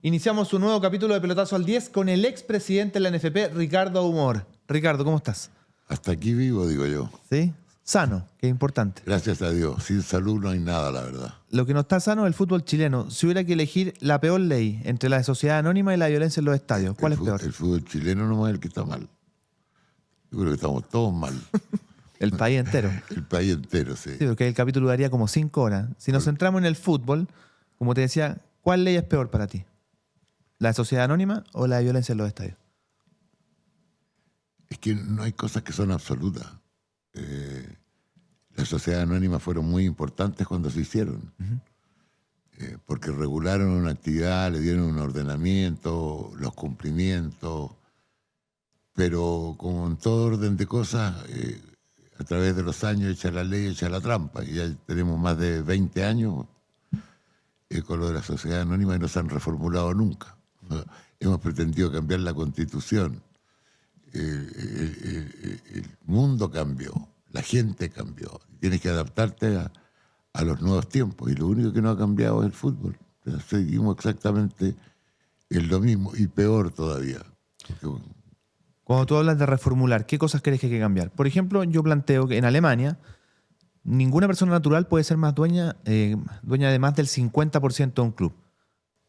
Iniciamos un nuevo capítulo de Pelotazo al 10 con el expresidente de la NFP, Ricardo Humor. Ricardo, ¿cómo estás? Hasta aquí vivo, digo yo. ¿Sí? Sano, que es importante. Gracias a Dios. Sin salud no hay nada, la verdad. Lo que no está sano es el fútbol chileno. Si hubiera que elegir la peor ley entre la de sociedad anónima y la violencia en los estadios, ¿cuál es peor? El fútbol chileno no es el que está mal. Yo creo que estamos todos mal. El país entero. El país entero, sí. Sí, porque el capítulo daría como 5 horas. Si nos centramos en el fútbol, como te decía, ¿cuál ley es peor para ti? ¿La de sociedad anónima o la de violencia en los estadios? Es que no hay cosas que son absolutas. Las sociedades anónimas fueron muy importantes cuando se hicieron. Porque regularon una actividad, le dieron un ordenamiento, los cumplimientos. Pero como en todo orden de cosas, a través de los años echa la ley, echa la trampa. Y ya tenemos más de 20 años con lo de la sociedad anónima y no se han reformulado nunca. Hemos pretendido cambiar la Constitución. El mundo cambió, la gente cambió. Tienes que adaptarte a los nuevos tiempos. Y lo único que no ha cambiado es el fútbol. O sea, seguimos exactamente en lo mismo y peor todavía. Porque, Cuando tú hablas de reformular, ¿qué cosas crees que hay que cambiar? Por ejemplo, yo planteo que en Alemania ninguna persona natural puede ser más dueña de más del 50% de un club.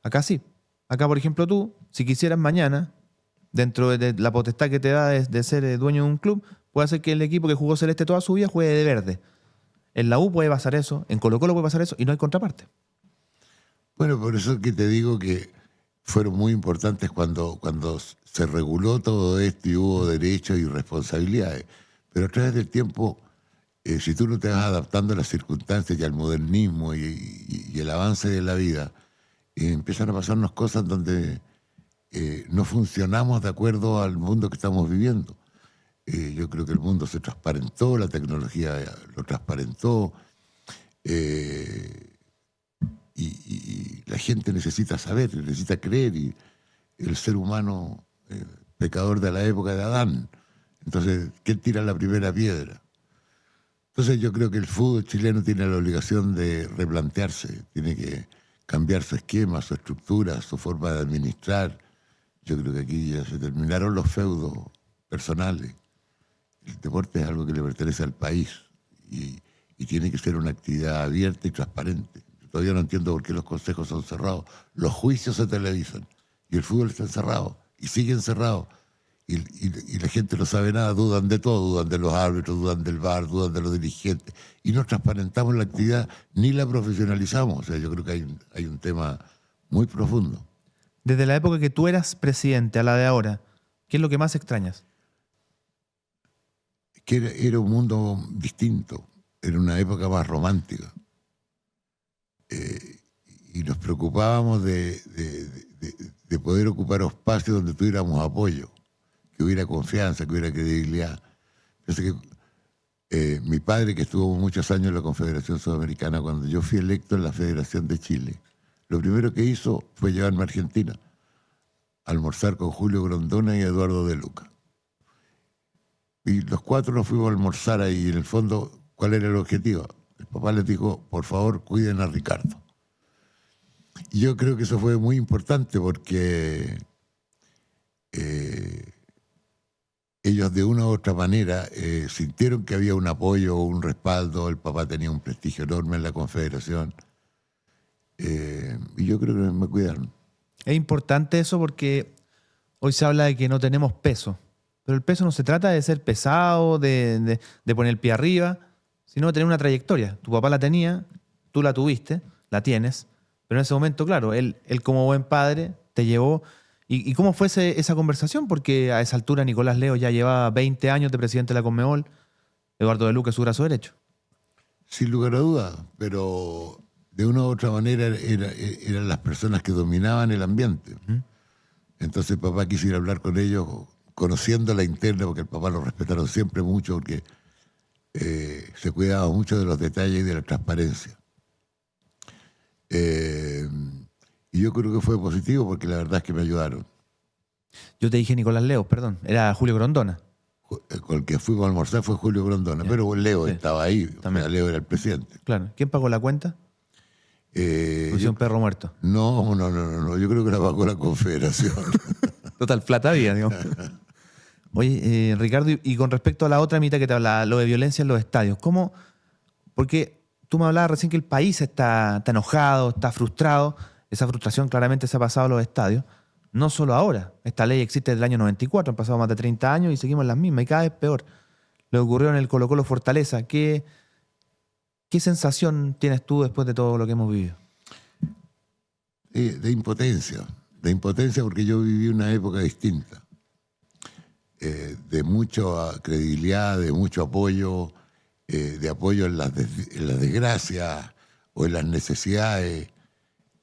Acá sí. Acá, por ejemplo, tú, si quisieras mañana, dentro de la potestad que te da de ser dueño de un club, puede hacer que el equipo que jugó celeste toda su vida juegue de verde. En la U puede pasar eso, en Colo-Colo puede pasar eso y no hay contraparte. bueno, por eso es que te digo que fueron muy importantes cuando se reguló todo esto y hubo derechos y responsabilidades. Pero a través del tiempo, si tú no te vas adaptando a las circunstancias y al modernismo y el avance de la vida, empiezan a pasarnos cosas donde no funcionamos de acuerdo al mundo que estamos viviendo. Yo creo que el mundo se transparentó, la tecnología lo transparentó, y la gente necesita saber, necesita creer, y el ser humano, pecador de la época de Adán. Entonces, ¿quién tira la primera piedra? Entonces yo creo que el fútbol chileno tiene la obligación de replantearse, tiene que cambiar su esquema, su estructura, su forma de administrar. Yo creo que aquí ya se terminaron los feudos personales. El deporte es algo que le pertenece al país y tiene que ser una actividad abierta y transparente. Yo todavía no entiendo por qué los consejos son cerrados. Los juicios se televisan y el fútbol está encerrado y sigue encerrado. Y la gente no sabe nada, dudan de todo, dudan de los árbitros, dudan del VAR, dudan de los dirigentes. Y no transparentamos la actividad ni la profesionalizamos. O sea, yo creo que hay un tema muy profundo. Desde la época que tú eras presidente a la de ahora, ¿qué es lo que más extrañas? Que era un mundo distinto, era una época más romántica. Y nos preocupábamos de poder ocupar espacios donde tuviéramos apoyo, que hubiera confianza, que hubiera credibilidad. Entonces, mi padre, que estuvo muchos años en la Confederación Sudamericana, cuando yo fui electo en la Federación de Chile, lo primero que hizo fue llevarme a Argentina a almorzar con Julio Grondona y Eduardo De Luca. Y los cuatro nos fuimos a almorzar ahí, y en el fondo, ¿cuál era el objetivo? El papá les dijo, por favor, cuiden a Ricardo. Y yo creo que eso fue muy importante porque ellos de una u otra manera sintieron que había un apoyo, un respaldo. El papá tenía un prestigio enorme en la Confederación. Y yo creo que me cuidaron. Es importante eso porque hoy se habla de que no tenemos peso. Pero el peso no se trata de ser pesado, de poner el pie arriba, sino de tener una trayectoria. Tu papá la tenía, tú la tuviste, la tienes, pero en ese momento, claro, él como buen padre te llevó. ¿Y cómo fue esa conversación? Porque a esa altura Nicolás Leo ya llevaba 20 años de presidente de la Conmebol, Eduardo De Luca es su brazo derecho. Sin lugar a dudas, pero de una u otra manera eran las personas que dominaban el ambiente. Entonces papá quiso ir a hablar con ellos, conociendo la interna, porque el papá lo respetaron siempre mucho, porque se cuidaba mucho de los detalles y de la transparencia. Y yo creo que fue positivo, porque la verdad es que me ayudaron. Yo te dije Nicolás Leo, perdón, era Julio Grondona. Con el que fuimos a almorzar fue Julio Grondona, pero Leo estaba ahí, también. Leo era el presidente. Claro. ¿Quién pagó la cuenta? Pusieron perro muerto. No. Yo creo que la pagó la Confederación. Total, plata había, digamos. Oye, Ricardo, y con respecto a la otra mitad que te hablaba, lo de violencia en los estadios, ¿cómo? Porque tú me hablabas recién que el país está enojado, está frustrado. Esa frustración claramente se ha pasado a los estadios. No solo ahora. Esta ley existe desde el año 94, han pasado más de 30 años y seguimos las mismas, y cada vez peor. Lo que ocurrió en el Colo-Colo Fortaleza, ¿qué sensación tienes tú después de todo lo que hemos vivido? De impotencia porque yo viví una época distinta, de mucha credibilidad, de mucho apoyo, de apoyo en las desgracias o en las necesidades.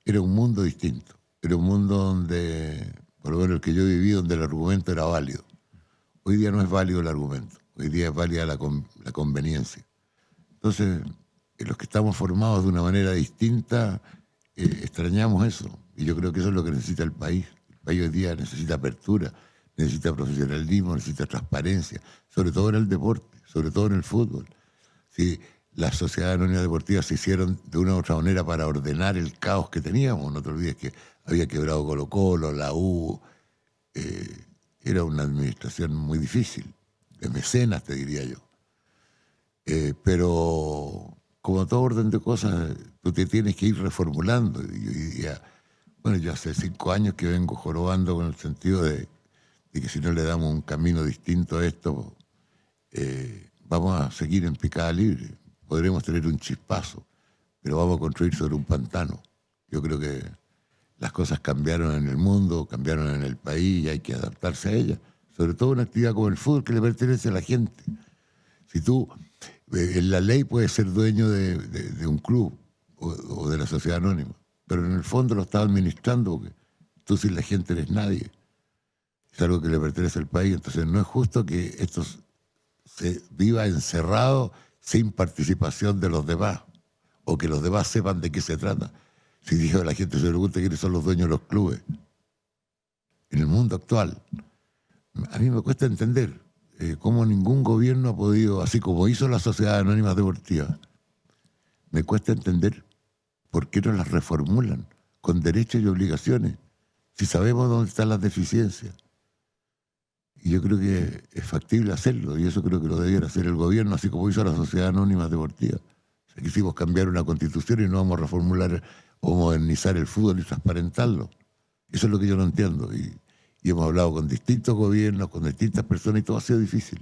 Era un mundo distinto, era un mundo donde, por lo menos el que yo viví, donde el argumento era válido. Hoy día no es válido el argumento, hoy día es válida la conveniencia. Entonces, los que estamos formados de una manera distinta, extrañamos eso. Y yo creo que eso es lo que necesita el país. El país hoy día necesita apertura, necesita profesionalismo, necesita transparencia, sobre todo en el deporte, sobre todo en el fútbol. Si las sociedades anónimas deportivas se hicieron de una u otra manera para ordenar el caos que teníamos, no te olvides que había quebrado Colo-Colo, la U, era una administración muy difícil, de mecenas te diría yo. Pero como todo orden de cosas, tú te tienes que ir reformulando. Yo hace 5 años que vengo jorobando con el sentido de que si no le damos un camino distinto a esto, vamos a seguir en picada libre. Podremos tener un chispazo, pero vamos a construir sobre un pantano. Yo creo que las cosas cambiaron en el mundo, cambiaron en el país y hay que adaptarse a ellas. Sobre todo una actividad como el fútbol que le pertenece a la gente. Si tú, en la ley puedes ser dueño de un club o de la sociedad anónima, pero en el fondo lo estás administrando porque tú sin la gente eres nadie. Es algo que le pertenece al país, entonces no es justo que esto se viva encerrado sin participación de los demás, o que los demás sepan de qué se trata. Si dijo la gente se pregunta quiénes son los dueños de los clubes. En el mundo actual, a mí me cuesta entender cómo ningún gobierno ha podido, así como hizo la Sociedad Anónima Deportiva, me cuesta entender por qué no las reformulan con derechos y obligaciones, si sabemos dónde están las deficiencias. Y yo creo que es factible hacerlo, y eso creo que lo debiera hacer el gobierno, así como hizo la Sociedad Anónima Deportiva. O sea, quisimos cambiar una constitución y no vamos a reformular o modernizar el fútbol y transparentarlo. Eso es lo que yo no entiendo. Y hemos hablado con distintos gobiernos, con distintas personas, y todo ha sido difícil.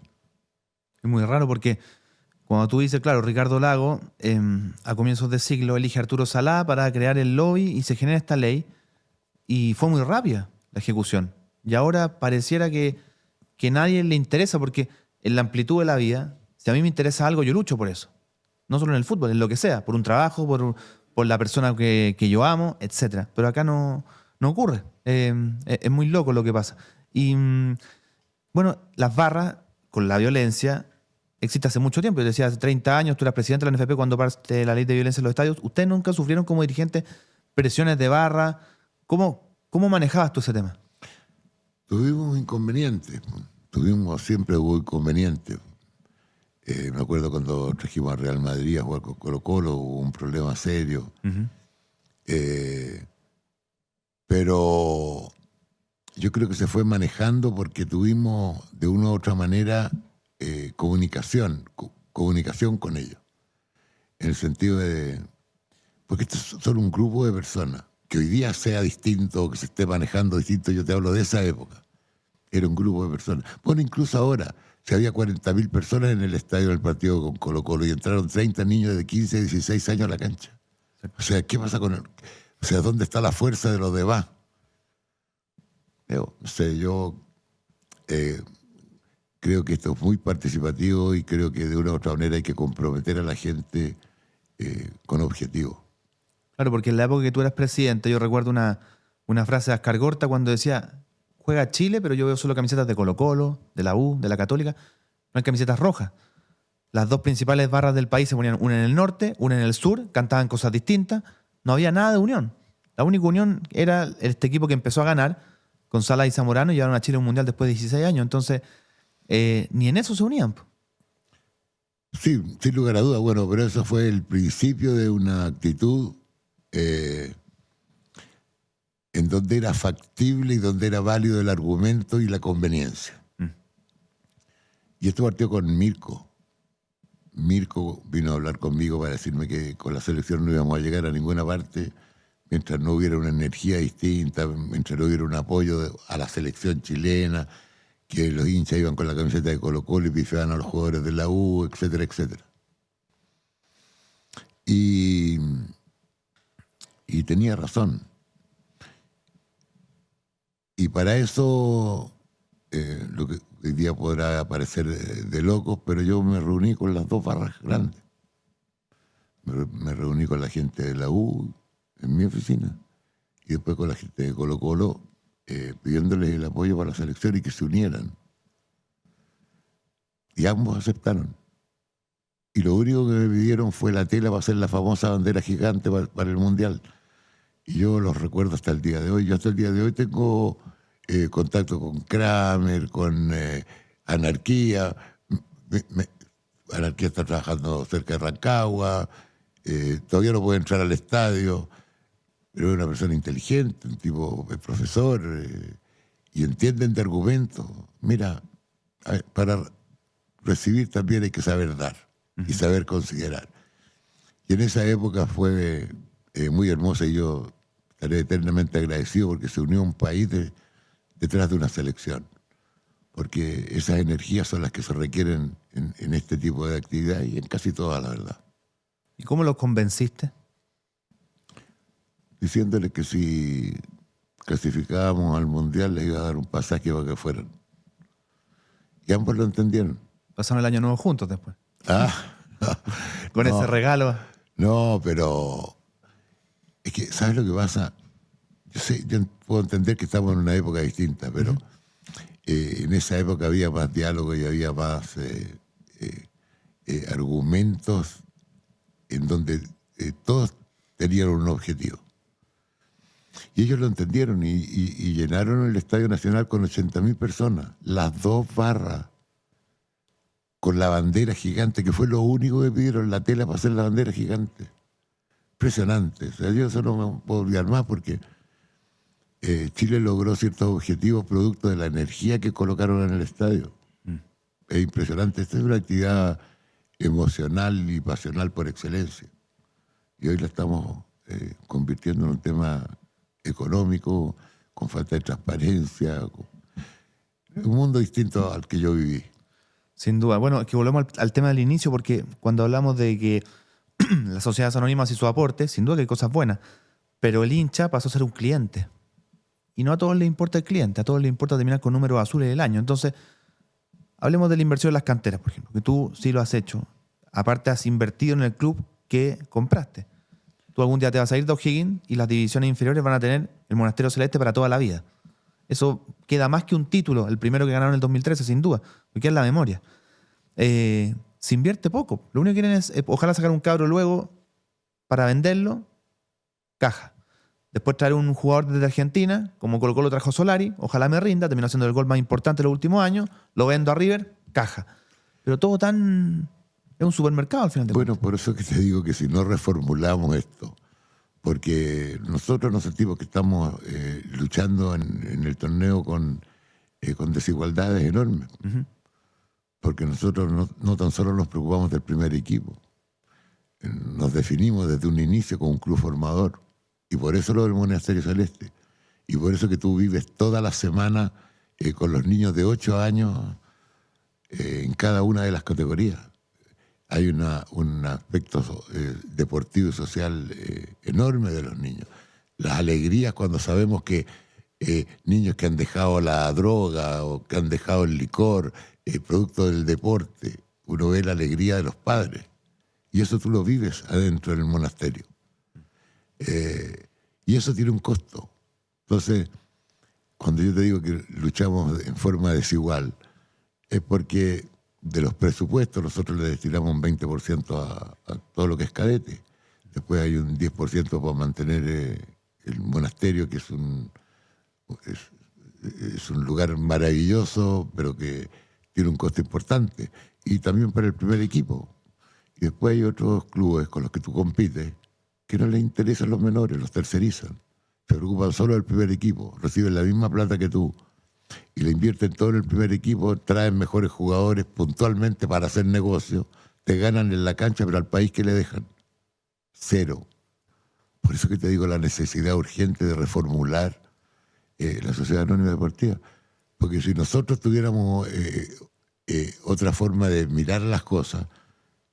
Es muy raro porque cuando tú dices, claro, Ricardo Lago, a comienzos de siglo elige a Arturo Salá para crear el lobby y se genera esta ley, y fue muy rápida la ejecución. Y ahora pareciera que nadie le interesa, porque en la amplitud de la vida, si a mí me interesa algo, yo lucho por eso. No solo en el fútbol, en lo que sea, por un trabajo, por la persona que yo amo, etc. Pero acá no ocurre. Es muy loco lo que pasa. Y bueno, las barras con la violencia existe hace mucho tiempo. Yo decía, hace 30 años, tú eras presidente de la NFP cuando parte la ley de violencia en los estadios. ¿Ustedes nunca sufrieron como dirigentes presiones de barra? ¿Cómo manejabas tú ese tema? Tuvimos inconvenientes. Siempre hubo inconvenientes. Me acuerdo cuando trajimos a Real Madrid a jugar con Colo-Colo, hubo un problema serio. Uh-huh. Pero yo creo que se fue manejando porque tuvimos de una u otra manera comunicación con ellos. En el sentido de... Porque estos son un grupo de personas. Que hoy día sea distinto, que se esté manejando distinto, yo te hablo de esa época. Era un grupo de personas. Bueno, incluso ahora, si había 40.000 personas en el estadio del partido con Colo-Colo y entraron 30 niños de 15 a 16 años a la cancha. O sea, ¿qué pasa con él? O sea, ¿dónde está la fuerza de los demás? No sé, yo creo que esto es muy participativo y creo que de una u otra manera hay que comprometer a la gente con objetivos. Claro, porque en la época que tú eras presidente, yo recuerdo una frase de Ascar Gorta cuando decía, juega Chile, pero yo veo solo camisetas de Colo-Colo, de la U, de la Católica, no hay camisetas rojas. Las dos principales barras del país se ponían una en el norte, una en el sur, cantaban cosas distintas, no había nada de unión. La única unión era este equipo que empezó a ganar, con Salah y Zamorano, y llevaron a Chile a un mundial después de 16 años. Entonces, ni en eso se unían. Sí, sin lugar a dudas. Bueno, pero eso fue el principio de una actitud eh, en donde era factible y donde era válido el argumento y la conveniencia. Y esto partió con Mirko. Mirko vino a hablar conmigo para decirme que con la selección no íbamos a llegar a ninguna parte mientras no hubiera una energía distinta, mientras no hubiera un apoyo a la selección chilena, que los hinchas iban con la camiseta de Colo-Colo y pifiaban a los jugadores de la U, etcétera, etcétera. Y tenía razón. Y para eso, lo que hoy día podrá parecer de locos, pero yo me reuní con las dos barras grandes. Me reuní con la gente de la U en mi oficina y después con la gente de Colo-Colo pidiéndoles el apoyo para la selección y que se unieran. Y ambos aceptaron. Y lo único que me pidieron fue la tela para hacer la famosa bandera gigante para el Mundial. Y yo los recuerdo hasta el día de hoy. Yo hasta el día de hoy tengo contacto con Kramer, con Anarquía. Anarquía está trabajando cerca de Rancagua. Todavía no puede entrar al estadio, pero es una persona inteligente, un tipo, es profesor, y entienden de argumentos. Mira, para recibir también hay que saber dar y saber considerar. Y en esa época fue muy hermosa y yo estaré eternamente agradecido porque se unió un país detrás de una selección. Porque esas energías son las que se requieren en este tipo de actividad y en casi todas, la verdad. ¿Y cómo los convenciste? Diciéndole que si clasificábamos al Mundial les iba a dar un pasaje para que fueran. Y ambos lo entendieron. Pasaron el año nuevo juntos después. Con no, ese regalo. No, pero es que, ¿sabes lo que pasa? Yo puedo entender que estamos en una época distinta, pero en esa época había más diálogo y había más argumentos en donde todos tenían un objetivo. Y ellos lo entendieron y llenaron el Estadio Nacional con 80.000 personas, las dos barras, con la bandera gigante, que fue lo único que pidieron, la tela para hacer la bandera gigante. Impresionante. O sea, yo eso no me puedo olvidar más porque Chile logró ciertos objetivos producto de la energía que colocaron en el estadio. Es impresionante. Esta es una actividad emocional y pasional por excelencia. Y hoy la estamos convirtiendo en un tema económico, con falta de transparencia, un mundo distinto al que yo viví. Sin duda. Bueno, que volvemos al tema del inicio, porque cuando hablamos de que las sociedades anónimas y su aporte, sin duda que hay cosas buenas, pero el hincha pasó a ser un cliente. Y no a todos les importa el cliente, a todos les importa terminar con números azules del año. Entonces, hablemos de la inversión en las canteras, por ejemplo, que tú sí lo has hecho. Aparte, has invertido en el club que compraste. Tú algún día te vas a ir de O'Higgins y las divisiones inferiores van a tener el Monasterio Celeste para toda la vida. Eso queda más que un título, el primero que ganaron en el 2013, sin duda, porque es la memoria. Se invierte poco. Lo único que quieren es, ojalá sacar un cabro luego para venderlo, caja. Después traer un jugador desde Argentina, como Colo-Colo trajo Solari, ojalá me rinda, terminó siendo el gol más importante de los últimos años, lo vendo a River, caja. Pero todo tan... es un supermercado al final de cuentas. Bueno, por eso que te digo que si no reformulamos esto, porque nosotros nos sentimos que estamos luchando en el torneo con desigualdades enormes. Porque nosotros no tan solo nos preocupamos del primer equipo, nos definimos desde un inicio como un club formador. Y por eso lo del Monasterio Celeste. Y por eso que tú vives toda la semana con los niños de 8 años en cada una de las categorías. Hay un aspecto deportivo y social enorme de los niños. Las alegrías cuando sabemos que niños que han dejado la droga o que han dejado el licor, producto del deporte, uno ve la alegría de los padres. Y eso tú lo vives adentro del monasterio. Y eso tiene un costo. Entonces, cuando yo te digo que luchamos en forma desigual, es porque de los presupuestos nosotros le destinamos un 20% a todo lo que es cadete. Después hay un 10% para mantener el monasterio, que es un lugar maravilloso, pero que tiene un costo importante. Y también para el primer equipo. Y después hay otros clubes con los que tú compites, que no les interesan los menores, los tercerizan. Se preocupan solo del primer equipo, reciben la misma plata que tú y le invierten todo en el primer equipo, traen mejores jugadores puntualmente para hacer negocio, te ganan en la cancha, pero al país que le dejan, cero. Por eso que te digo la necesidad urgente de reformular la Sociedad Anónima Deportiva. Porque si nosotros tuviéramos otra forma de mirar las cosas,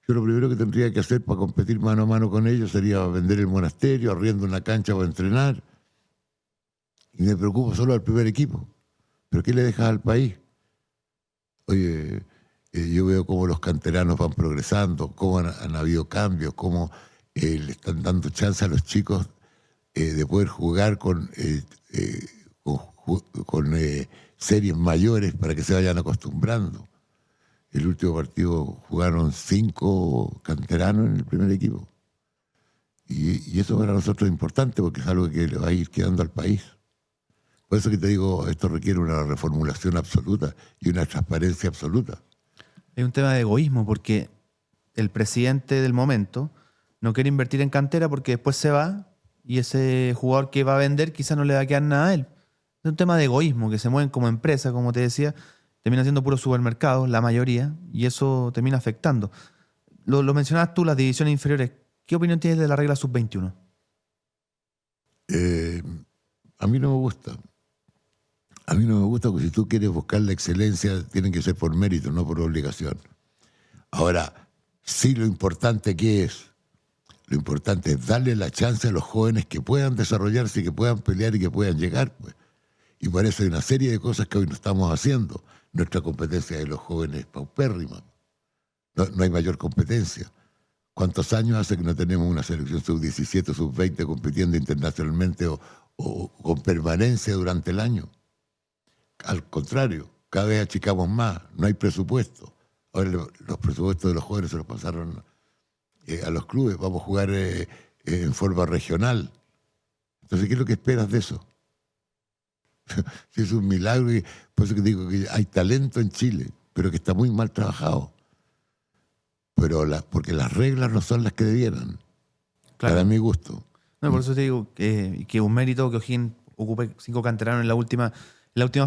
yo lo primero que tendría que hacer para competir mano a mano con ellos sería vender el monasterio, arriendo una cancha para entrenar. Y me preocupo solo del primer equipo. ¿Pero qué le dejas al país? Oye, yo veo cómo los canteranos van progresando, cómo han habido cambios, cómo le están dando chance a los chicos de poder jugar con series mayores para que se vayan acostumbrando. El último partido jugaron 5 canteranos en el primer equipo. Y eso para nosotros es importante porque es algo que le va a ir quedando al país. Por eso que te digo, esto requiere una reformulación absoluta y una transparencia absoluta. Hay un tema de egoísmo porque el presidente del momento no quiere invertir en cantera porque después se va y ese jugador que va a vender quizás no le va a quedar nada a él. Es un tema de egoísmo, que se mueven como empresa, como te decía, termina siendo puros supermercados, la mayoría, y eso termina afectando. Lo mencionabas tú, las divisiones inferiores. ¿Qué opinión tienes de la regla sub-21? A mí no me gusta. A mí no me gusta porque si tú quieres buscar la excelencia, tienen que ser por mérito, no por obligación. Ahora, sí lo importante que es, lo importante es darle la chance a los jóvenes que puedan desarrollarse, que puedan pelear y que puedan llegar, pues. Y por eso hay una serie de cosas que hoy no estamos haciendo. Nuestra competencia de los jóvenes es paupérrima. No hay mayor competencia. ¿Cuántos años hace que no tenemos una selección sub-17, sub-20 compitiendo internacionalmente o con permanencia durante el año? Al contrario, cada vez achicamos más, no hay presupuesto. Ahora los presupuestos de los jóvenes se los pasaron a los clubes, vamos a jugar en forma regional. Entonces, ¿qué es lo que esperas de eso? Si es un milagro, por eso que digo que hay talento en Chile, pero que está muy mal trabajado. Porque las reglas no son las que debieran, Claro. para mi gusto. No, por eso te digo que un mérito que O'Higgins ocupe 5 canteranos en la última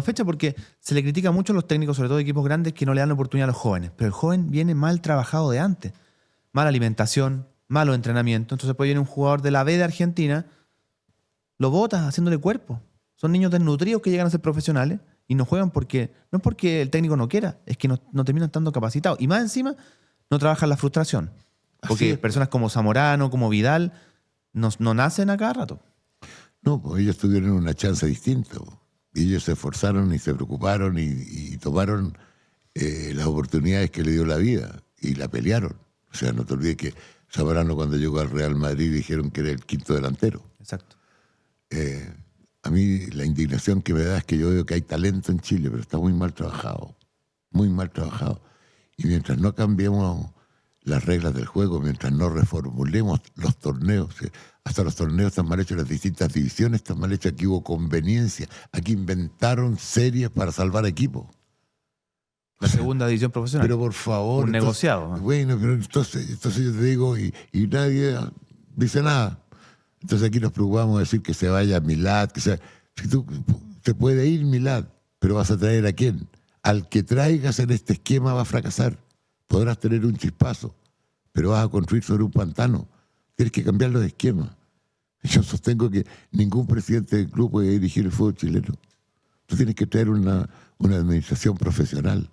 fecha, porque se le critica mucho a los técnicos, sobre todo de equipos grandes, que no le dan la oportunidad a los jóvenes. Pero el joven viene mal trabajado de antes. Mala alimentación, malo entrenamiento. Entonces después viene un jugador de la B de Argentina, lo botas haciéndole cuerpo. Son niños desnutridos que llegan a ser profesionales y no juegan porque no es porque el técnico no quiera, es que no terminan estando capacitados. Y más encima, no trabajan la frustración. Porque personas como Zamorano, como Vidal, no nacen a cada rato. No, pues ellos tuvieron una chance distinta. Y ellos se esforzaron y se preocuparon y tomaron las oportunidades que le dio la vida y la pelearon. O sea, no te olvides que Zamorano cuando llegó al Real Madrid dijeron que era el quinto delantero. Exacto. A mí la indignación que me da es que yo veo que hay talento en Chile, pero está muy mal trabajado. Muy mal trabajado. Y mientras no cambiemos las reglas del juego, mientras no reformulemos los torneos, hasta los torneos están mal hechos, las distintas divisiones están mal hechas, aquí hubo conveniencia, aquí inventaron series para salvar equipos. La segunda división profesional. Pero por favor. Un negociado. Bueno, pero entonces yo te digo, y nadie dice nada. Entonces aquí nos preocupamos de decir que se vaya Milad, si se puede ir Milad, pero vas a traer ¿a quién? Al que traigas en este esquema va a fracasar. Podrás tener un chispazo, pero vas a construir sobre un pantano. Tienes que cambiarlo de esquema. Yo sostengo que ningún presidente del club puede dirigir el fútbol chileno. Tú tienes que traer una administración profesional.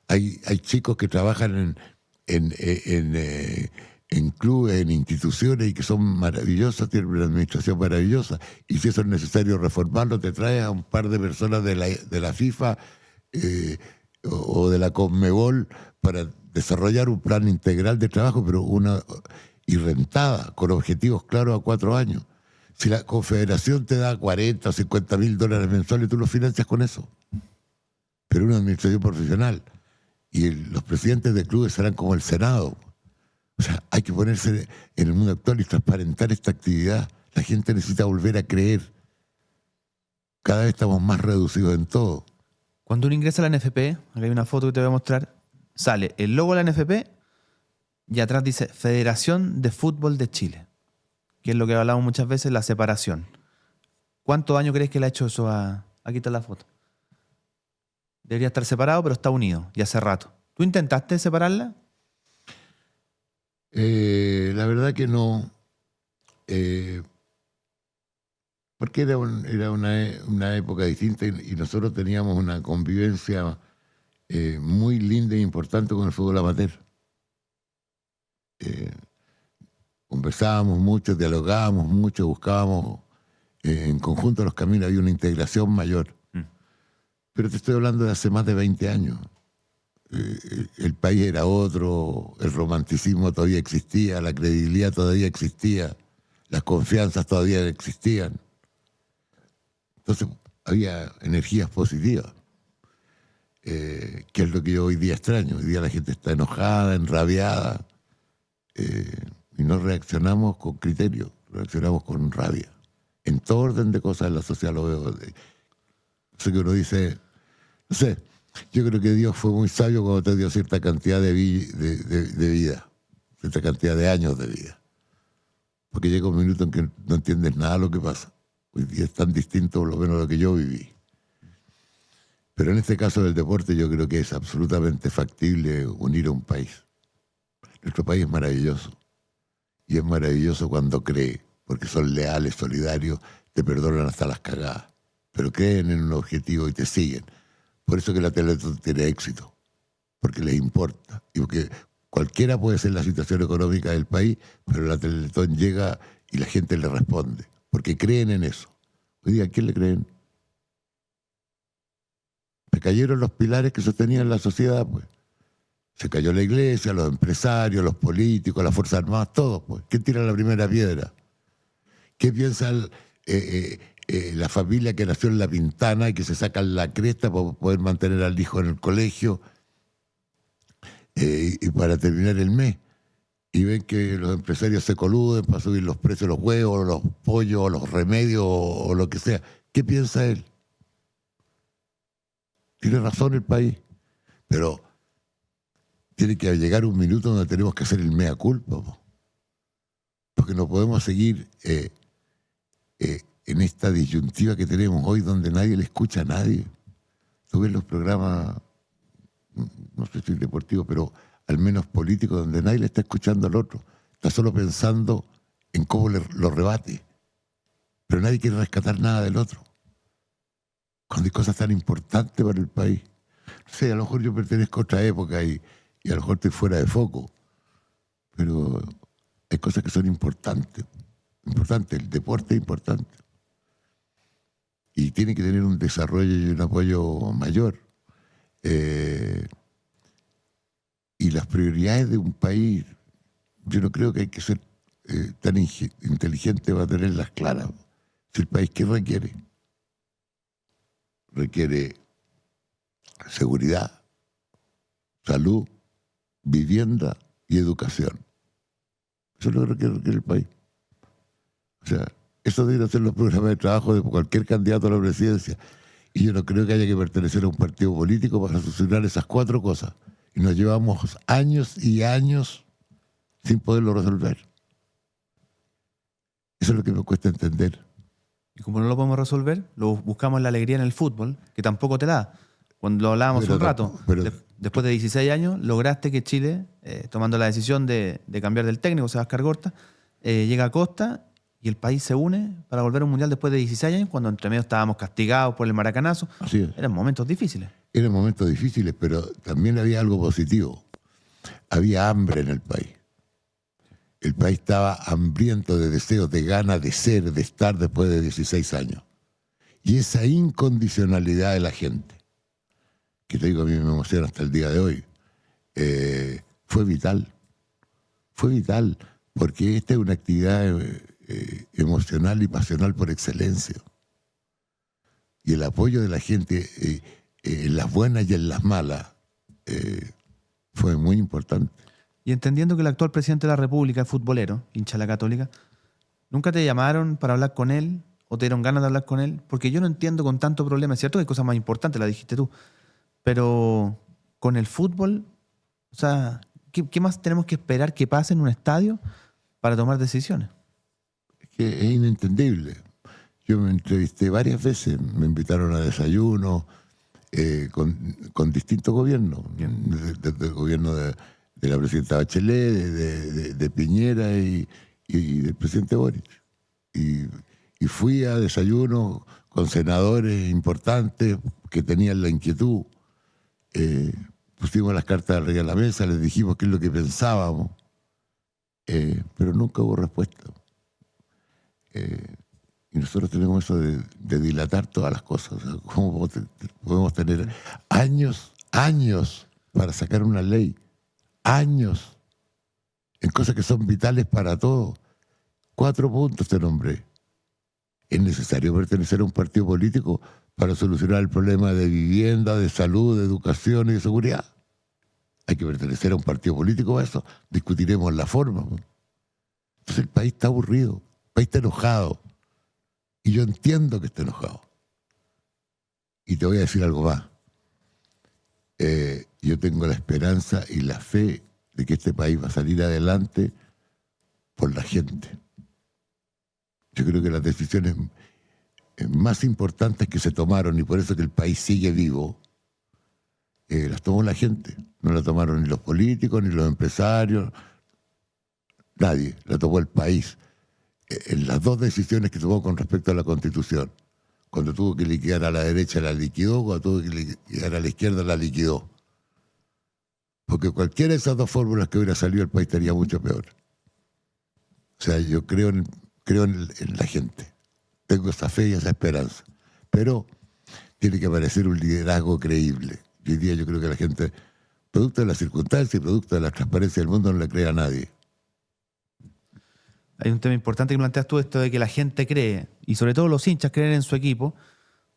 Hay chicos que trabajan en clubes, en instituciones y que son maravillosas, tienen una administración maravillosa. Y si eso es necesario reformarlo, te traes a un par de personas de la FIFA o de la Conmebol para desarrollar un plan integral de trabajo, pero y rentada, con objetivos claros a 4 años. Si la Confederación te da 40 o 50 mil dólares mensuales, tú lo financias con eso. Pero una administración profesional. Y los presidentes de clubes serán como el Senado. O sea, hay que ponerse en el mundo actual y transparentar esta actividad. La gente necesita volver a creer. Cada vez estamos más reducidos en todo. Cuando uno ingresa a la NFP, acá hay una foto que te voy a mostrar, sale el logo de la NFP y atrás dice Federación de Fútbol de Chile. que es lo que hablamos muchas veces, la separación. ¿Cuántos años crees que le ha hecho eso a... Aquí está la foto. Debería estar separado, pero está unido, y hace rato. ¿Tú intentaste separarla? La verdad que no, porque era una época distinta y nosotros teníamos una convivencia muy linda e importante con el fútbol amateur. Eh, Conversábamos mucho, dialogábamos mucho, buscábamos en conjunto los caminos, había una integración mayor. Pero te estoy hablando de hace más de 20 años. El país era otro, el romanticismo todavía existía, la credibilidad todavía existía, las confianzas todavía existían. Entonces había energías positivas, que es lo que yo hoy día extraño. Hoy día la gente está enojada, enrabiada, y no reaccionamos con criterio, reaccionamos con rabia. En todo orden de cosas en la sociedad lo veo. Sé que uno dice, no sé, yo creo que Dios fue muy sabio cuando te dio cierta cantidad de vida, cierta cantidad de años de vida. Porque llega un minuto en que no entiendes nada de lo que pasa. Hoy día es tan distinto, por lo menos, lo que yo viví. Pero en este caso del deporte yo creo que es absolutamente factible unir a un país. Nuestro país es maravilloso. Y es maravilloso cuando cree, porque son leales, solidarios, te perdonan hasta las cagadas. Pero creen en un objetivo y te siguen. Por eso que la Teletón tiene éxito. Porque les importa. Y porque cualquiera puede ser la situación económica del país, pero la Teletón llega y la gente le responde. Porque creen en eso. Hoy día, ¿a quién le creen? Se cayeron los pilares que sostenían la sociedad, pues. Se cayó la iglesia, los empresarios, los políticos, las Fuerzas Armadas, todos, pues. ¿Quién tira la primera piedra? ¿Qué piensa la familia que nació en La Pintana y que se sacan la cresta para poder mantener al hijo en el colegio y para terminar el mes? Y ven que los empresarios se coluden para subir los precios de los huevos, los pollos, los remedios o lo que sea. ¿Qué piensa él? Tiene razón el país, pero tiene que llegar un minuto donde tenemos que hacer el mea culpa, po. Porque no podemos seguir en esta disyuntiva que tenemos hoy donde nadie le escucha a nadie. Tú ves los programas, no sé si deportivos, pero al menos políticos, donde nadie le está escuchando al otro. Está solo pensando en cómo lo rebate. Pero nadie quiere rescatar nada del otro. Cuando hay cosas tan importantes para el país. No sé, a lo mejor yo pertenezco a otra época y a lo mejor estoy fuera de foco. Pero hay cosas que son importantes. El deporte es importante. Y tiene que tener un desarrollo y un apoyo mayor. Y las prioridades de un país, yo no creo que hay que ser tan inteligente para tenerlas claras. Si el país, ¿qué requiere? Requiere seguridad, salud, vivienda y educación. Eso es lo que requiere el país. O sea, eso deben ser los programas de trabajo de cualquier candidato a la presidencia. Y yo no creo que haya que pertenecer a un partido político para solucionar esas 4 cosas. Y nos llevamos años y años sin poderlo resolver. Eso es lo que me cuesta entender. Y como no lo podemos resolver, lo buscamos la alegría en el fútbol, que tampoco te da. Cuando lo hablábamos hace un rato, después de 16 años, lograste que Chile, tomando la decisión de cambiar del técnico, Sebastián Corta, llega a Costa y el país se une para volver a un mundial después de 16 años, cuando entre medio estábamos castigados por el maracanazo. Así es. Eran momentos difíciles. Eran momentos difíciles, pero también había algo positivo. Había hambre en el país. El país estaba hambriento de deseos, de ganas de ser, de estar después de 16 años. Y esa incondicionalidad de la gente, que te digo, a mí me emociona hasta el día de hoy, fue vital. Fue vital, porque esta es una actividad emocional y pasional por excelencia. Y el apoyo de la gente en las buenas y en las malas fue muy importante. Y entendiendo que el actual presidente de la República es futbolero, hincha de la Católica, ¿nunca te llamaron para hablar con él o te dieron ganas de hablar con él? Porque yo no entiendo con tanto problema. Es cierto que hay cosas más importantes, la dijiste tú, pero con el fútbol, o sea, ¿qué más tenemos que esperar que pase en un estadio para tomar decisiones? es inentendible. Yo me entrevisté varias veces, me invitaron a desayuno con distintos gobiernos, desde el gobierno de la presidenta Bachelet, de Piñera y del presidente Boric. Y fui a desayuno con senadores importantes que tenían la inquietud. Pusimos las cartas del rey a la mesa, les dijimos qué es lo que pensábamos, pero nunca hubo respuesta. Y nosotros tenemos eso de dilatar todas las cosas. O sea, ¿cómo podemos tener años para sacar una ley? Años en cosas que son vitales para todos. 4 puntos te nombré. ¿Es necesario pertenecer a un partido político para solucionar el problema de vivienda, de salud, de educación y de seguridad? Hay que pertenecer a un partido político para eso. Discutiremos la forma. Entonces el país está aburrido, el país está enojado. Y yo entiendo que está enojado. Y te voy a decir algo más. Yo tengo la esperanza y la fe de que este país va a salir adelante por la gente. Yo creo que las decisiones más importantes que se tomaron, y por eso que el país sigue vivo, las tomó la gente. No la tomaron ni los políticos, ni los empresarios, nadie. La tomó el país. En las 2 decisiones que tomó con respecto a la Constitución. Cuando tuvo que liquidar a la derecha, la liquidó. Cuando tuvo que liquidar a la izquierda, la liquidó. Porque cualquiera de esas 2 fórmulas que hubiera salido, el país estaría mucho peor. O sea, yo creo en la gente. Tengo esa fe y esa esperanza. Pero tiene que aparecer un liderazgo creíble. Hoy día yo creo que la gente, producto de las circunstancias y producto de la transparencia del mundo, no le cree a nadie. Hay un tema importante que planteas tú, esto de que la gente cree, y sobre todo los hinchas creen en su equipo,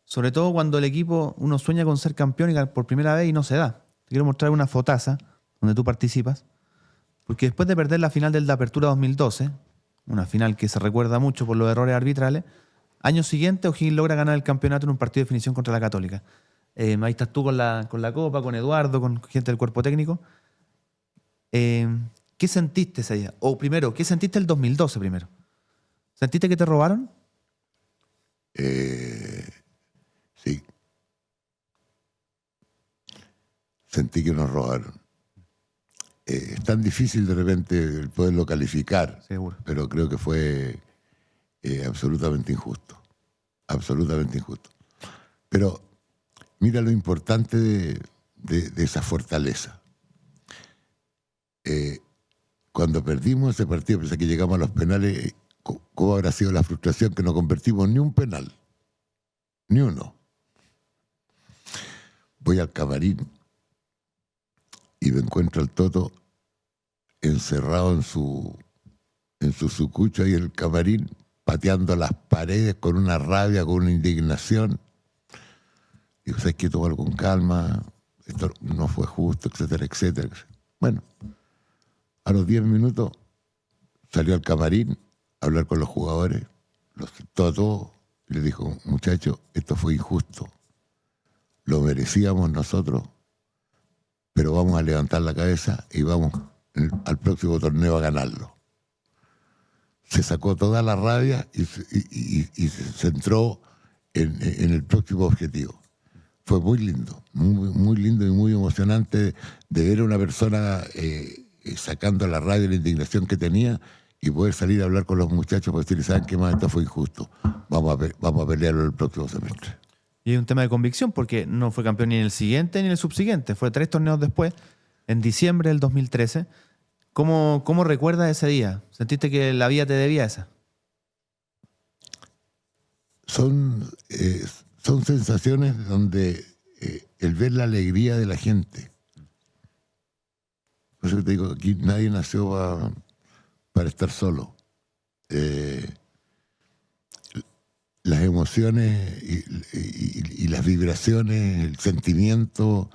sobre todo cuando el equipo, uno sueña con ser campeón y por primera vez y no se da. Te quiero mostrar una fotaza donde tú participas, porque después de perder la final del de Apertura 2012, una final que se recuerda mucho por los errores arbitrales, año siguiente O'Higgins logra ganar el campeonato en un partido de definición contra la Católica. Ahí estás tú con la copa, con Eduardo, con gente del cuerpo técnico. ¿Qué sentiste ese día? O primero, ¿qué sentiste el 2012 primero? ¿Sentiste que te robaron? Sí. Sentí que nos robaron. Es tan difícil de repente el poderlo calificar. Seguro. Pero creo que fue absolutamente injusto. Absolutamente injusto. Pero mira lo importante de esa fortaleza. Cuando perdimos ese partido, pensé que llegamos a los penales, ¿cómo habrá sido la frustración que no convertimos ni un penal? Ni uno. Voy al camarín y me encuentro al Toto encerrado en su sucucho ahí en el camarín, pateando las paredes con una rabia, con una indignación. Digo, ¿sabes qué? Tomarlo con calma, esto no fue justo, etcétera, etcétera. Bueno, a los 10 minutos salió al camarín a hablar con los jugadores, los sentó a todos y les dijo, muchachos, esto fue injusto, lo merecíamos nosotros, pero vamos a levantar la cabeza y vamos al próximo torneo a ganarlo. Se sacó toda la rabia y se centró en el próximo objetivo. Fue muy lindo, muy lindo y muy emocionante de ver a una persona sacando la rabia y la indignación que tenía y poder salir a hablar con los muchachos para decirles, ¿saben qué más? Esto fue injusto. Vamos a pelearlo el próximo semestre. Y hay un tema de convicción porque no fue campeón ni en el siguiente ni en el subsiguiente. Fue 3 torneos después, en diciembre del 2013. ¿Cómo recuerdas ese día? ¿Sentiste que la vida te debía esa? Son sensaciones donde el ver la alegría de la gente. Por eso te digo, aquí nadie nació para estar solo. Las emociones y las vibraciones, el sentimiento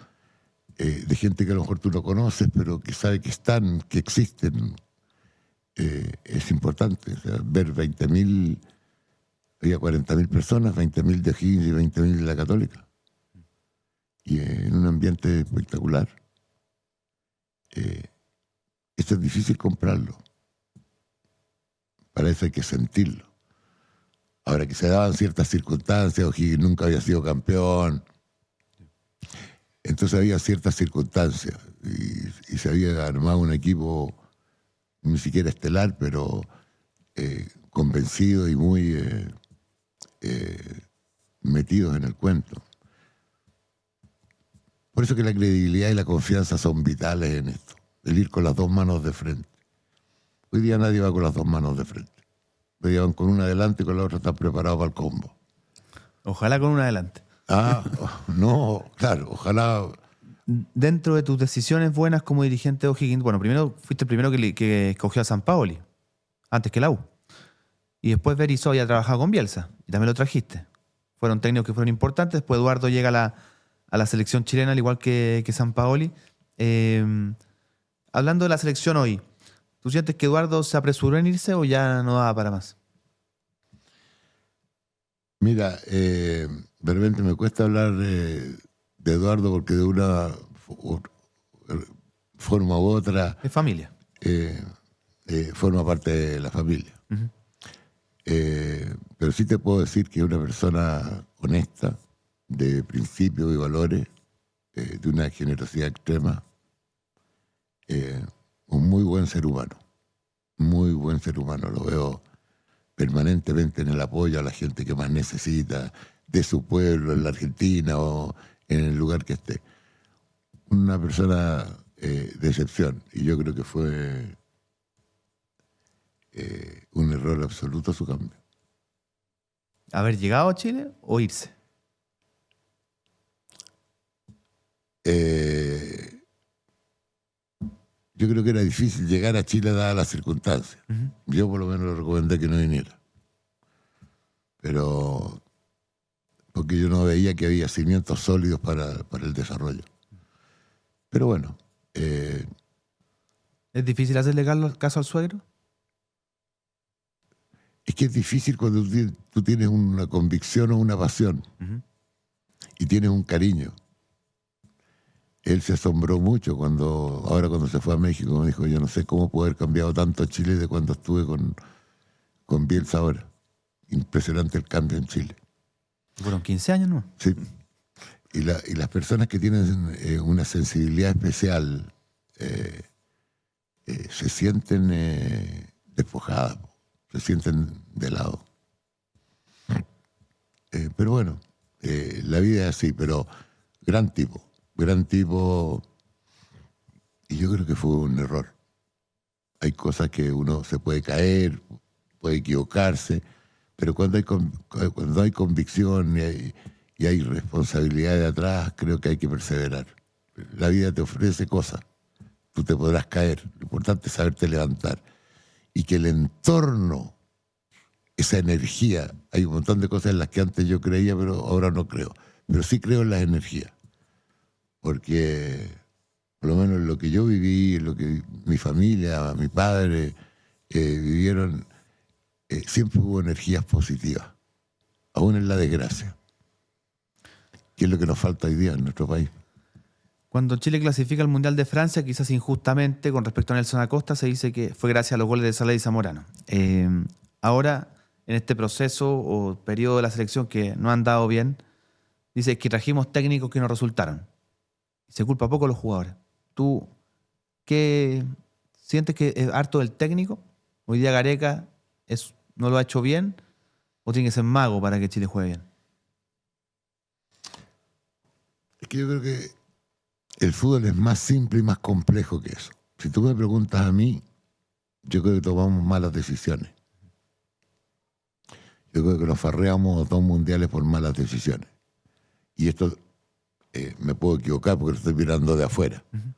de gente que a lo mejor tú no conoces, pero que sabe que están, que existen, es importante. O sea, ver 20.000, había 40.000 personas, 20.000 de O'Higgins y 20.000 de la Católica. Y en un ambiente espectacular. Esto es difícil comprarlo. Para eso hay que sentirlo. Ahora que se daban ciertas circunstancias, O'Higgins nunca había sido campeón, entonces había ciertas circunstancias y se había armado un equipo ni siquiera estelar, pero convencido y muy metidos en el cuento. Por eso que la credibilidad y la confianza son vitales en esto, el ir con las dos manos de frente. Hoy día nadie va con las dos manos de frente. Hoy día van con una adelante y con la otra están preparados para el combo. Ojalá con una adelante. No, claro, ojalá. Dentro de tus decisiones buenas como dirigente de O'Higgins, bueno, primero fuiste el primero que escogió a Sampaoli, antes que la U. Y después Berizzo había trabajado con Bielsa, y también lo trajiste. Fueron técnicos que fueron importantes. Después Eduardo llega a la selección chilena, al igual que Sampaoli. Hablando de la selección hoy, ¿tú sientes que Eduardo se apresuró en irse o ya no daba para más? Mira, de repente me cuesta hablar de Eduardo porque de una forma u otra Es familia. forma parte de la familia. Uh-huh. Pero sí te puedo decir que es una persona honesta, de principios y valores, de una generosidad extrema, un muy buen ser humano, lo veo permanentemente en el apoyo a la gente que más necesita, de su pueblo, en la Argentina o en el lugar que esté. Una persona de excepción, y yo creo que fue un error absoluto su cambio. ¿Haber llegado a Chile o irse? Yo creo que era difícil llegar a Chile dadas las circunstancias. Uh-huh. Yo por lo menos le recomendé que no viniera. Pero porque yo no veía que había cimientos sólidos para el desarrollo. Pero bueno. ¿Es difícil hacerle caso al suegro? Es que es difícil cuando tú tienes una convicción o una pasión. Uh-huh. Y tienes un cariño. Él se asombró mucho ahora cuando se fue a México, me dijo, yo no sé cómo puedo haber cambiado tanto Chile de cuando estuve con Bielsa ahora. Impresionante el cambio en Chile. Fueron 15 años, ¿no? Sí. Y las personas que tienen una sensibilidad especial se sienten despojadas, se sienten de lado. Pero bueno, la vida es así, pero gran tipo, y yo creo que fue un error. Hay cosas que uno se puede caer, puede equivocarse, pero cuando hay convicción y hay responsabilidad de atrás, creo que hay que perseverar. La vida te ofrece cosas, tú te podrás caer, lo importante es saberte levantar. Y que el entorno, esa energía, hay un montón de cosas en las que antes yo creía, pero ahora no creo. Pero sí creo en las energías. Porque por lo menos lo que yo viví, lo que mi familia, mi padre vivieron, siempre hubo energías positivas, aún en la desgracia, que es lo que nos falta hoy día en nuestro país. Cuando Chile clasifica al Mundial de Francia, quizás injustamente, con respecto a Nelson Acosta, se dice que fue gracias a los goles de Salah y Zamorano. Ahora, en este proceso o periodo de la selección que no han dado bien, dice que trajimos técnicos que no resultaron. Se culpa poco a los jugadores. ¿Tú qué sientes que es harto del técnico? Hoy día Gareca no lo ha hecho bien o tiene que ser mago para que Chile juegue bien. Es que yo creo que el fútbol es más simple y más complejo que eso. Si tú me preguntas a mí, yo creo que tomamos malas decisiones. Yo creo que nos farreamos 2 mundiales por malas decisiones. Y esto me puedo equivocar porque lo estoy mirando de afuera. Uh-huh.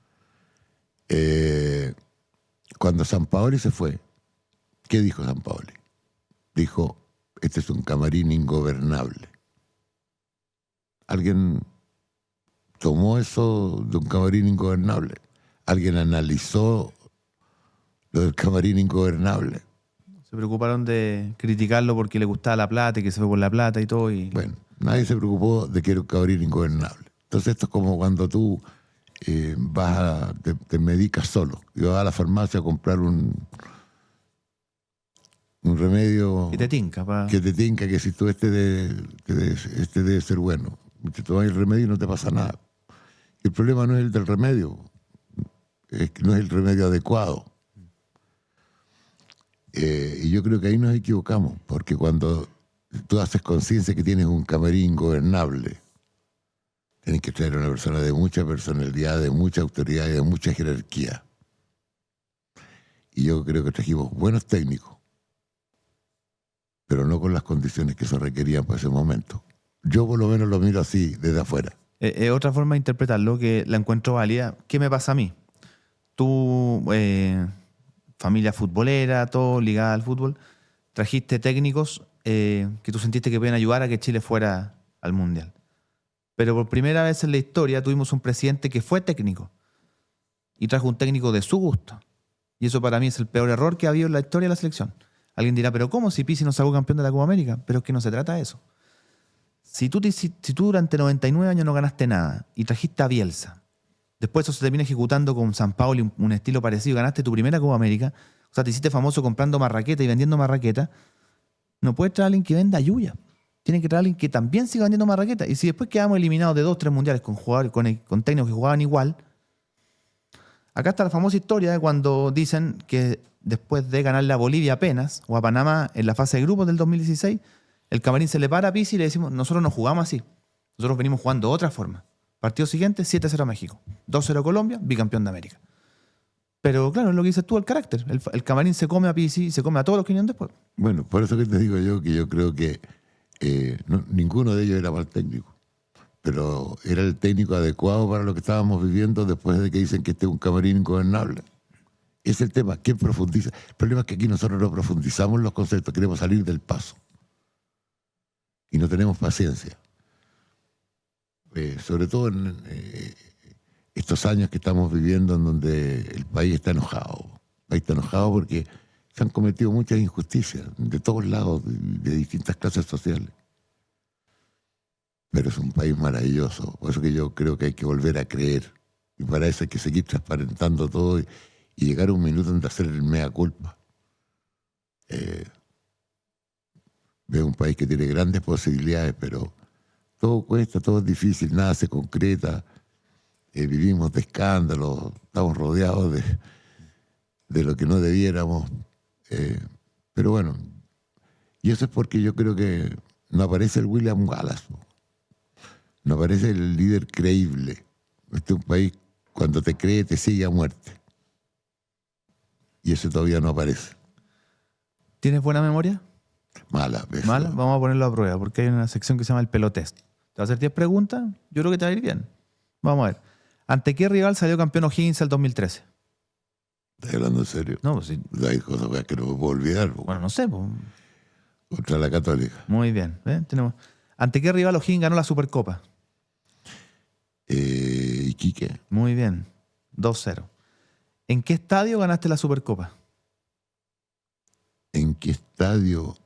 Cuando Sampaoli se fue, ¿qué dijo Sampaoli? Dijo, este es un camarín ingobernable. ¿Alguien tomó eso de un camarín ingobernable? ¿Alguien analizó lo del camarín ingobernable? Se preocuparon de criticarlo porque le gustaba la plata y que se fue por la plata y todo. Bueno, nadie se preocupó de que era un camarín ingobernable. Entonces esto es como cuando tú te medicas solo. Y vas a la farmacia a comprar un un remedio Y te tinca. que te tinca, que si tú este debe ser bueno. Te tomas el remedio y no te pasa nada. El problema no es el del remedio, es que no es el remedio adecuado. Y yo creo que ahí nos equivocamos, porque cuando tú haces conciencia que tienes un camarín gobernable, tienes que traer a una persona de mucha personalidad, de mucha autoridad y de mucha jerarquía. Y yo creo que trajimos buenos técnicos, pero no con las condiciones que se requerían para ese momento. Yo por lo menos lo miro así, desde afuera. Otra forma de interpretarlo que la encuentro válida. ¿Qué me pasa a mí? Tú, familia futbolera, todo ligada al fútbol, trajiste técnicos que tú sentiste que podían ayudar a que Chile fuera al Mundial. Pero por primera vez en la historia tuvimos un presidente que fue técnico y trajo un técnico de su gusto. Y eso para mí es el peor error que ha habido en la historia de la selección. Alguien dirá, pero ¿cómo si Pizzi no salió campeón de la Copa América? Pero es que no se trata de eso. Si tú durante 99 años no ganaste nada y trajiste a Bielsa, después eso se termina ejecutando con San Paolo y un estilo parecido, ganaste tu primera Copa América, o sea, te hiciste famoso comprando marraqueta y vendiendo marraqueta, no puedes traer a alguien que venda yuya. Tiene que traer a alguien que también siga vendiendo marraqueta. Y si después quedamos eliminados de 2 o 3 mundiales con jugadores, con técnicos que jugaban igual, acá está la famosa historia de cuando dicen que después de ganarle a Bolivia apenas, o a Panamá en la fase de grupos del 2016, el camarín se le para a Pizzi y le decimos, nosotros no jugamos así. Nosotros venimos jugando de otra forma. Partido siguiente, 7-0 México. 2-0 Colombia, bicampeón de América. Pero claro, es lo que dices tú, el carácter. El camarín se come a Pizzi y se come a todos los que vinieron después. Bueno, por eso que te digo yo que yo creo que ninguno de ellos era mal técnico, pero era el técnico adecuado para lo que estábamos viviendo después de que dicen que este es un camarín ingobernable. Es el tema, ¿quién profundiza? El problema es que aquí nosotros no profundizamos los conceptos, queremos salir del paso. Y no tenemos paciencia. Sobre todo en estos años que estamos viviendo en donde el país está enojado. El país está enojado porque se han cometido muchas injusticias de todos lados, de distintas clases sociales. Pero es un país maravilloso. Por eso que yo creo que hay que volver a creer. Y para eso hay que seguir transparentando todo y llegar a un minuto donde hacer el mea culpa. Veo un país que tiene grandes posibilidades, pero todo cuesta, todo es difícil, nada se concreta. Vivimos de escándalos, estamos rodeados de lo que no debiéramos. Pero bueno, y eso es porque yo creo que no aparece el William Wallace, no aparece el líder creíble. Este es un país, cuando te cree, te sigue a muerte. Y eso todavía no aparece. ¿Tienes buena memoria? Mala. ¿Mala? Vamos a ponerlo a prueba, porque hay una sección que se llama el pelotest. Te va a hacer 10 preguntas, yo creo que te va a ir bien. Vamos a ver. ¿Ante qué rival salió campeón O'Higgins el 2013? ¿Estás hablando en serio? No, pues sí. Hay cosas que no me puedo olvidar. Bueno, no sé. Pues. Contra la Católica. Muy bien. Tenemos. ¿Ante qué rival O'Higgins ganó la Supercopa? Iquique. Muy bien. 2-0. ¿En qué estadio ganaste la Supercopa? ¿En qué estadio?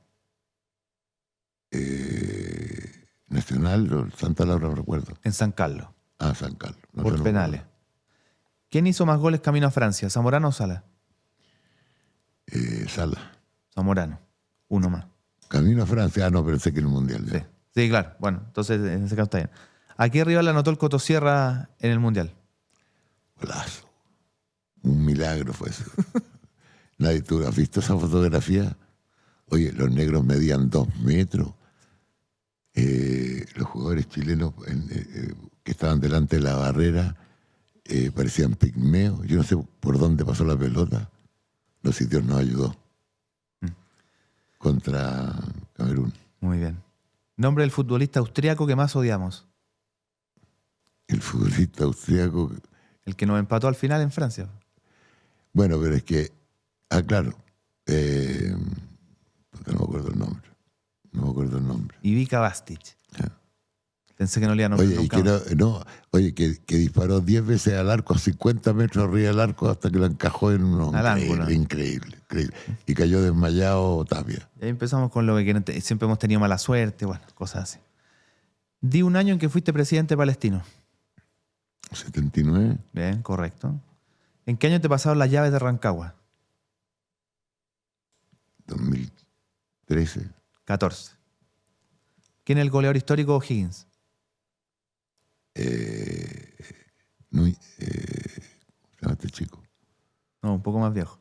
Nacional o Santa Laura, no recuerdo. En San Carlos. Ah, San Carlos. No, por penales. ¿Quién hizo más goles camino a Francia? ¿Zamorano o Sala? Sala. Zamorano. Uno más. Camino a Francia. Ah, no, pensé que en el Mundial. Sí. Sí, claro. Bueno, entonces en ese caso está bien. ¿A qué rival anotó el Cotosierra en el Mundial? Golazo. Un milagro fue eso. Nadie, ¿tú has visto esa fotografía? Oye, los negros medían 2 metros. Los jugadores chilenos que estaban delante de la barrera parecían pigmeos. Yo no sé por dónde pasó la pelota. No sé si Dios nos ayudó. Contra Camerún. Muy bien. Nombre del futbolista austriaco que más odiamos. El futbolista austriaco. El que nos empató al final en Francia. Bueno, pero es que. Ah, claro. No me acuerdo el nombre. No me acuerdo el nombre. Ivica Bastic. Ah. Pensé que no le iba a nombrar nunca. Oye, que disparó 10 veces al arco, a 50 metros arriba del arco, hasta que lo encajó en uno. Increíble. Y cayó desmayado Tapia. Y ahí empezamos con lo que siempre hemos tenido mala suerte, bueno, cosas así. Di un año en que fuiste presidente palestino. 79. Bien, correcto. ¿En qué año te pasaron las llaves de Rancagua? 13. 14. ¿Quién es el goleador histórico O'Higgins? ¿Cómo se llama este chico? No, un poco más viejo.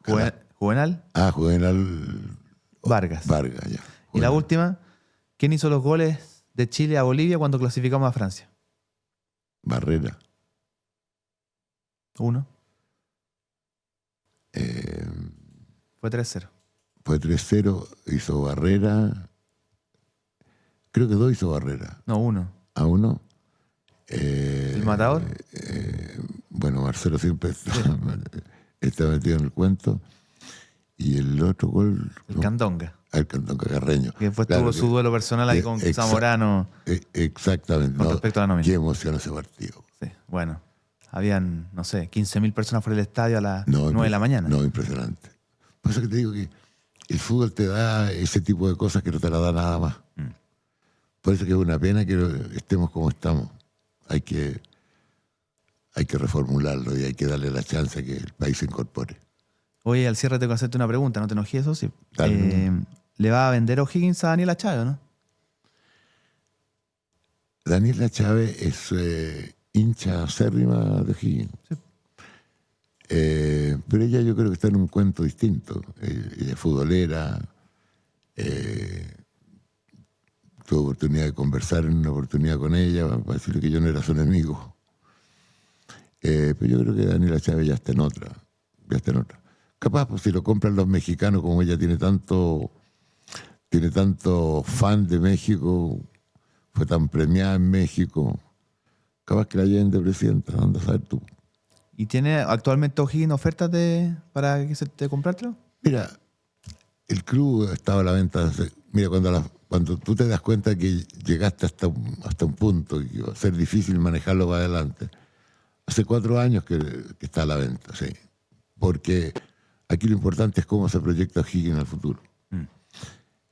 ¿Juvenal? Juvenal Vargas. Vargas, ya. Y la Juvenal. última, ¿quién hizo los goles de Chile a Bolivia cuando clasificamos a Francia? Barrera. 1. Eh, Fue 3-0. Fue 3-0, hizo Barrera. Creo que 2 hizo Barrera. No, 1. A 1. ¿El matador? Bueno, Marcelo siempre está metido en el cuento. Y el otro gol. El Candonga. El Cantón Carreño. Que después Claro tuvo su duelo personal ahí con Zamorano Exactamente. con No, respecto a la nómina. qué emoción ese partido. Sí, bueno. Habían, no sé, 15.000 personas fuera del estadio a las No, 9 de la mañana. No, impresionante. Por eso que te digo que el fútbol te da ese tipo de cosas que no te la da nada más. Por eso que es una pena que estemos como estamos. Hay que reformularlo y hay que darle la chance a que el país se incorpore. Oye, al cierre tengo que hacerte una pregunta, ¿no te enojes eso? Sí. Dale. ¿Le va a vender O'Higgins a Daniela Chávez, no? Daniela Chávez es hincha acérrima de O'Higgins. Sí. Pero ella yo creo que está en un cuento distinto. Ella es futbolera. Tuve oportunidad de conversar en una oportunidad con ella para decirle que yo no era su enemigo. Pero yo creo que Daniela Chávez ya está en otra. Ya está en otra. Capaz, pues, si lo compran los mexicanos, como ella tiene tanto fan de México, fue tan premiada en México, capaz que la lleven de presidenta, anda a saber tú. ¿Y tiene actualmente O'Higgins ofertas para que se te comprártelo? Mira, el club estaba a la venta. Mira, cuando tú te das cuenta que llegaste hasta un punto y que va a ser difícil manejarlo para adelante, hace 4 años que está a la venta, sí. Porque aquí lo importante es cómo se proyecta O'Higgins al futuro.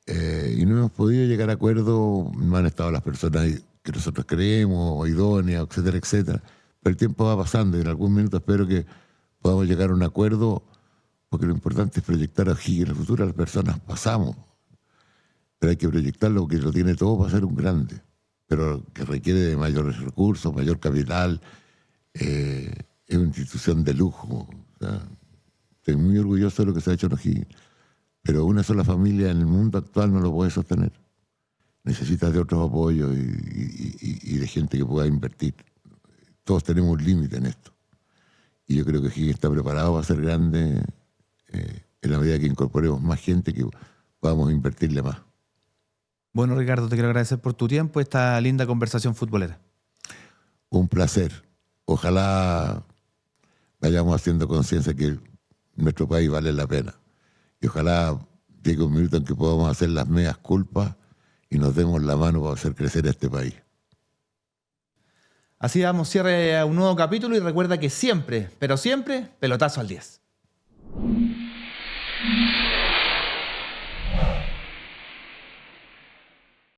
Y no hemos podido llegar a acuerdo, no han estado las personas que nosotros creemos, o idóneas, etcétera, etcétera. Pero el tiempo va pasando y en algún minuto espero que podamos llegar a un acuerdo, porque lo importante es proyectar a O'Higgins al futuro. Las personas pasamos, pero hay que proyectarlo porque lo tiene todo para ser un grande, pero que requiere de mayores recursos, mayor capital. Es una institución de lujo. O sea, estoy muy orgulloso de lo que se ha hecho en O'Higgins, pero una sola familia en el mundo actual no lo puede sostener. Necesitas de otros apoyos y de gente que pueda invertir. Todos tenemos un límite en esto. Y yo creo que O'Higgins está preparado para ser grande en la medida que incorporemos más gente, que podamos invertirle más. Bueno, Ricardo, te quiero agradecer por tu tiempo y esta linda conversación futbolera. Un placer. Ojalá vayamos haciendo conciencia que nuestro país vale la pena. Y ojalá llegue un minuto en que podamos hacer las meas culpas y nos demos la mano para hacer crecer este país. Así damos cierre a un nuevo capítulo y recuerda que siempre, pero siempre, pelotazo al 10.